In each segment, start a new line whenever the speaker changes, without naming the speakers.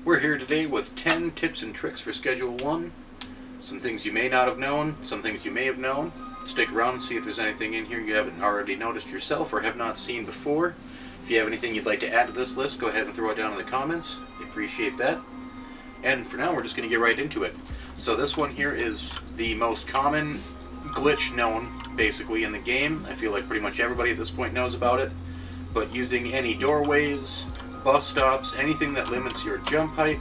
We're here today with 10 tips and tricks for Schedule 1. Some things you may not have known, some things you may have known. Stick around and see if there's anything in here you haven't already noticed yourself or have not seen before. If you have anything you'd like to add to this list, go ahead and throw it down in the comments. I appreciate that. And for now, we're just going to get right into it. So this one here is the most common glitch known, basically, in the game. I feel like pretty much everybody at this point knows about it. But using any doorways, bus stops, anything that limits your jump height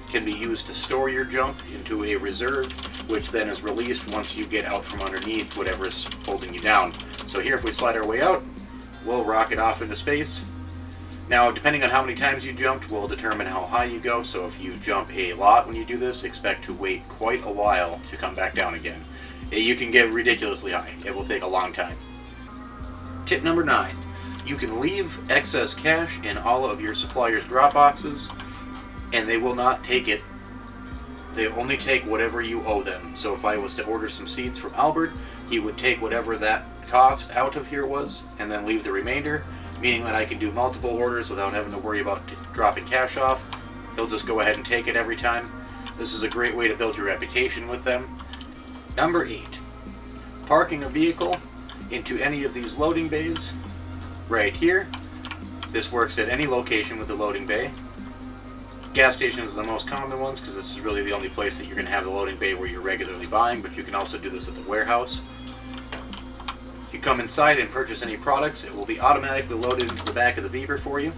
can be used to store your jump into a reserve, which then is released once you get out from underneath whatever is holding you down. So here, if we slide our way out, we'll rocket off into space. Now, depending on how many times you jumped will determine how high you go, so if you jump a lot when you do this, expect to wait quite a while to come back down again. You can get ridiculously high. It will take a long time. Tip number 9. You can leave excess cash in all of your supplier's drop boxes, and they will not take it. They only take whatever you owe them. So if I was to order some seeds from Albert, he would take whatever that cost out of here was, and then leave the remainder, meaning that I can do multiple orders without having to worry about dropping cash off. He'll just go ahead and take it every time. This is a great way to build your reputation with them. Number 8. Parking a vehicle into any of these loading bays. Right here. This works at any location with a loading bay. Gas stations are the most common ones because this is really the only place that you're going to have the loading bay where you're regularly buying, but you can also do this at the warehouse. If you come inside and purchase any products, it will be automatically loaded into the back of the Viper for you.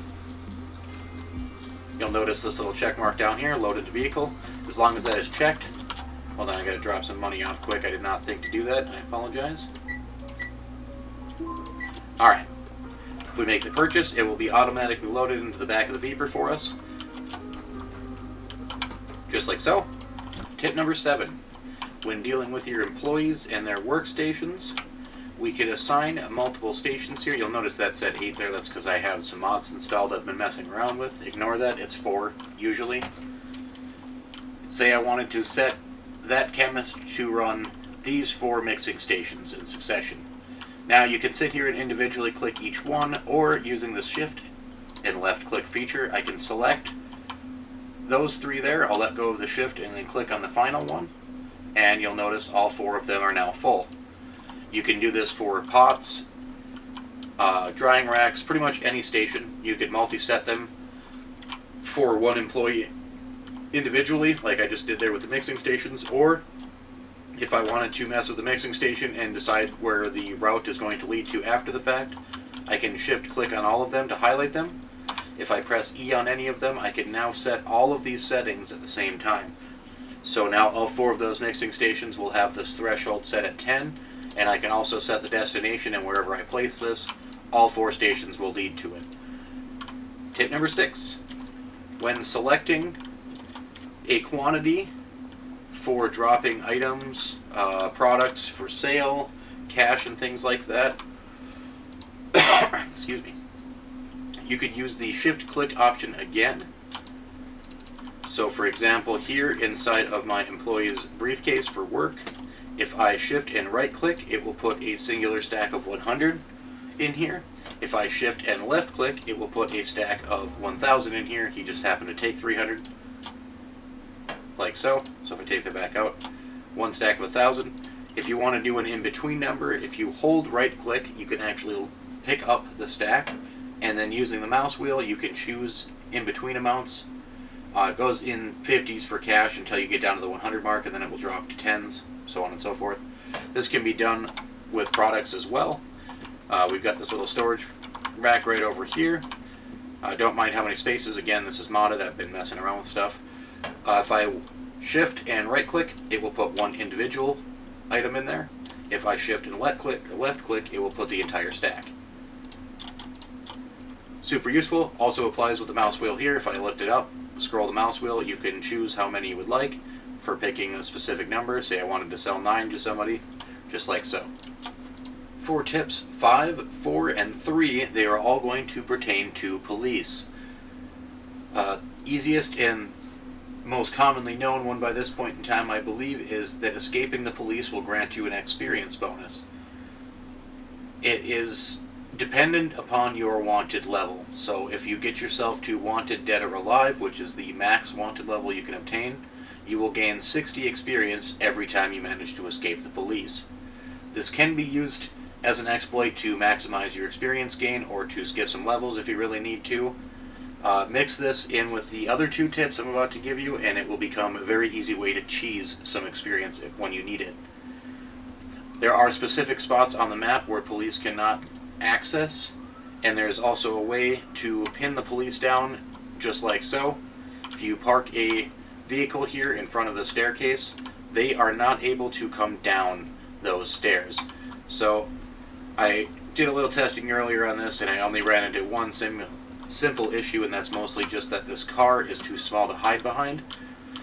You'll notice this little check mark down here, loaded to vehicle. As long as that is checked. Hold on, I got to drop some money off quick. I did not think to do that. I apologize. Alright. If we make the purchase, it will be automatically loaded into the back of the Viper for us. Just like so. Tip number 7. When dealing with your employees and their workstations, we could assign multiple stations here. You'll notice that's at 8 there. That's because I have some mods installed I've been messing around with. Ignore that. It's 4, usually. Say I wanted to set that chemist to run these 4 mixing stations in succession. Now you can sit here and individually click each one, or using the shift and left click feature, I can select those 3 there. I'll let go of the shift and then click on the final one, and you'll notice all 4 of them are now full. You can do this for pots, drying racks, pretty much any station. You could multi-set them for one employee individually, like I just did there with the mixing stations, or if I wanted to mess with the mixing station and decide where the route is going to lead to after the fact, I can shift click on all of them to highlight them. If I press E on any of them, I can now set all of these settings at the same time. So now all 4 of those mixing stations will have this threshold set at 10, and I can also set the destination, and wherever I place this, all 4 stations will lead to it. Tip number 6. When selecting a quantity for dropping items, products for sale, cash and things like that, excuse me, you could use the shift click option again. So for example, here inside of my employee's briefcase for work, if I shift and right click, it will put a singular stack of 100 in here. If I shift and left click, it will put a stack of 1000 in here. He just happened to take 300. Like so. So if I take that back out, 1 stack of 1000. If you want to do an in-between number, if you hold right click, you can actually pick up the stack, and then using the mouse wheel, you can choose in-between amounts. It goes in 50s for cash until you get down to the 100 mark, and then it will drop to 10s, so on and so forth. This can be done with products as well. We've got this little storage rack right over here. Don't mind how many spaces. Again, this is modded. I've been messing around with stuff. If I shift and right click, it will put 1 individual item in there. If I shift and left click, it will put the entire stack. Super useful. Also applies with the mouse wheel here. If I lift it up, scroll the mouse wheel, you can choose how many you would like for picking a specific number. Say I wanted to sell 9 to somebody, just like so. For tips 5, 4, and 3, they are all going to pertain to police. Easiest and most commonly known one by this point in time, I believe, is that escaping the police will grant you an experience bonus. It is dependent upon your wanted level. So if you get yourself to wanted dead or alive, which is the max wanted level you can obtain, you will gain 60 experience every time you manage to escape the police. This can be used as an exploit to maximize your experience gain or to skip some levels if you really need to. Mix this in with the other two tips I'm about to give you, and it will become a very easy way to cheese some experience when you need it. There are specific spots on the map where police cannot access, and there's also a way to pin the police down just like so. If you park a vehicle here in front of the staircase, they are not able to come down those stairs. So I did a little testing earlier on this, and I only ran into one simple issue, and that's mostly just that this car is too small to hide behind,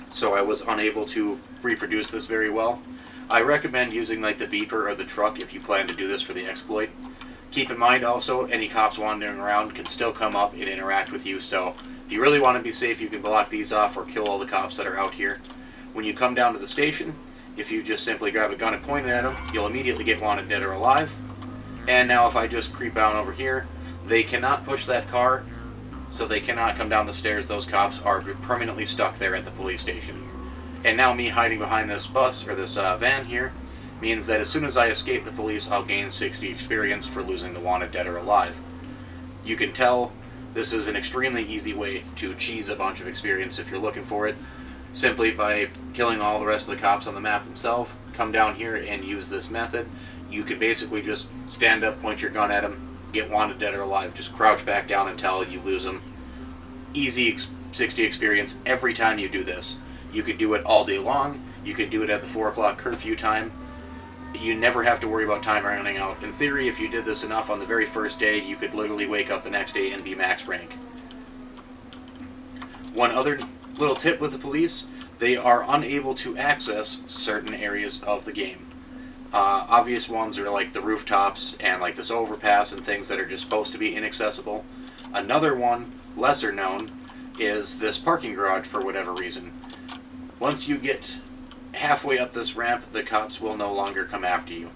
so I was unable to reproduce this very well. I recommend using like the Viper or the truck if you plan to do this for the exploit. Keep in mind also, any cops wandering around can still come up and interact with you, so if you really want to be safe, you can block these off or kill all the cops that are out here. When you come down to the station, if you just simply grab a gun and point it at them, you'll immediately get wanted dead or alive. And now if I just creep down over here, they cannot push that car, so they cannot come down the stairs. Those cops are permanently stuck there at the police station. And now me hiding behind this bus, or this van here, means that as soon as I escape the police, I'll gain 60 experience for losing the wanted dead or alive. You can tell this is an extremely easy way to cheese a bunch of experience if you're looking for it, simply by killing all the rest of the cops on the map themselves. Come down here and use this method. You can basically just stand up, point your gun at them, get wanted dead or alive, just crouch back down until you lose them. Easy 60 experience every time you do this. You could do it all day long. You could do it at the 4 o'clock curfew time. You never have to worry about time running out. In theory, if you did this enough on the very first day, you could literally wake up the next day and be max rank. One other little tip with the police, they are unable to access certain areas of the game. Obvious ones are like the rooftops and like this overpass and things that are just supposed to be inaccessible. Another one, lesser known, is this parking garage for whatever reason. Once you get halfway up this ramp, the cops will no longer come after you.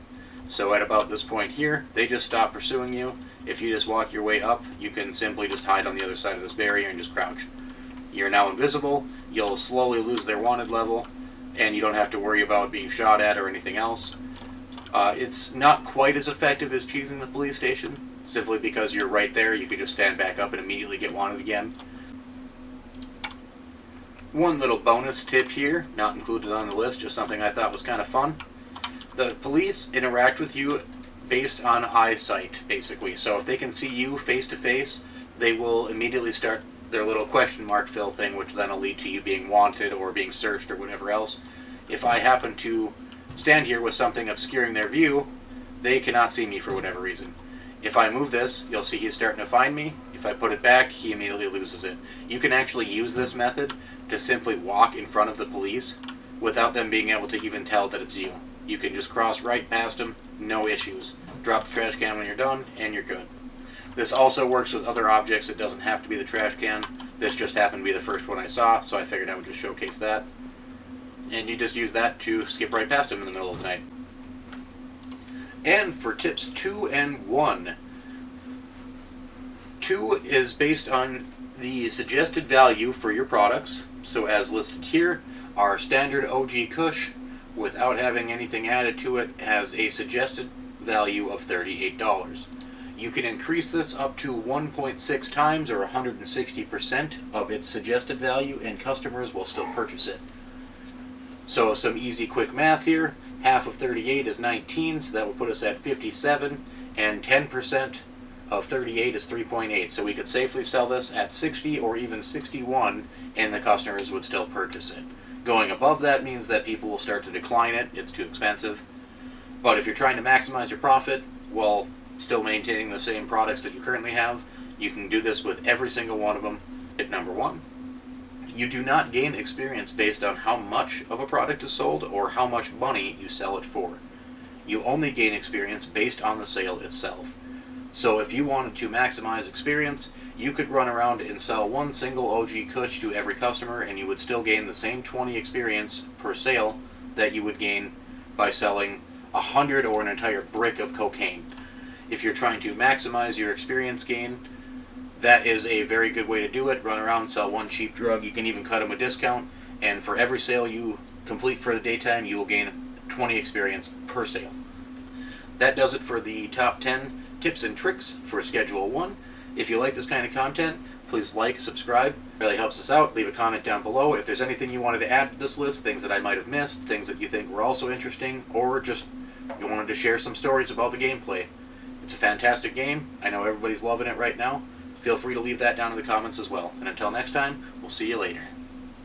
So at about this point here, they just stop pursuing you. If you just walk your way up, you can simply just hide on the other side of this barrier and just crouch. You're now invisible, you'll slowly lose their wanted level, and you don't have to worry about being shot at or anything else. It's not quite as effective as cheesing the police station, simply because you're right there. You could just stand back up and immediately get wanted again. One little bonus tip here, not included on the list, just something I thought was kind of fun. The police interact with you based on eyesight, basically. So if they can see you face to face, they will immediately start their little question mark fill thing, which then will lead to you being wanted or being searched or whatever else. If I happen to stand here with something obscuring their view, they cannot see me for whatever reason. If I move this, you'll see he's starting to find me. If I put it back, he immediately loses it. You can actually use this method to simply walk in front of the police without them being able to even tell that it's you. You can just cross right past them, no issues. Drop the trash can when you're done, and you're good. This also works with other objects. It doesn't have to be the trash can. This just happened to be the first one I saw, so I figured I would just showcase that. And you just use that to skip right past him in the middle of the night. And for tips 2 and 1. 2 is based on the suggested value for your products. So as listed here, our standard OG Kush, without having anything added to it, has a suggested value of $38. You can increase this up to 1.6 times or 160% of its suggested value, and customers will still purchase it. So some easy quick math here. Half of 38 is 19, so that would put us at 57, and 10% of 38 is 3.8. So we could safely sell this at 60 or even 61, and the customers would still purchase it. Going above that means that people will start to decline it. It's too expensive. But if you're trying to maximize your profit while still maintaining the same products that you currently have, you can do this with every single one of them. Tip number 1. You do not gain experience based on how much of a product is sold or how much money you sell it for. You only gain experience based on the sale itself. So if you wanted to maximize experience, you could run around and sell one single OG Kush to every customer, and you would still gain the same 20 experience per sale that you would gain by selling 100 or an entire brick of cocaine. If you're trying to maximize your experience gain, that is a very good way to do it. Run around, sell one cheap drug. You can even cut them a discount, and for every sale you complete for the daytime, you will gain 20 experience per sale. That does it for the top 10 tips and tricks for Schedule 1. If you like this kind of content, please like, subscribe. It really helps us out. Leave a comment down below. If there's anything you wanted to add to this list, things that I might have missed, things that you think were also interesting, or just you wanted to share some stories about the gameplay. It's a fantastic game. I know everybody's loving it right now. Feel free to leave that down in the comments as well. And until next time, we'll see you later.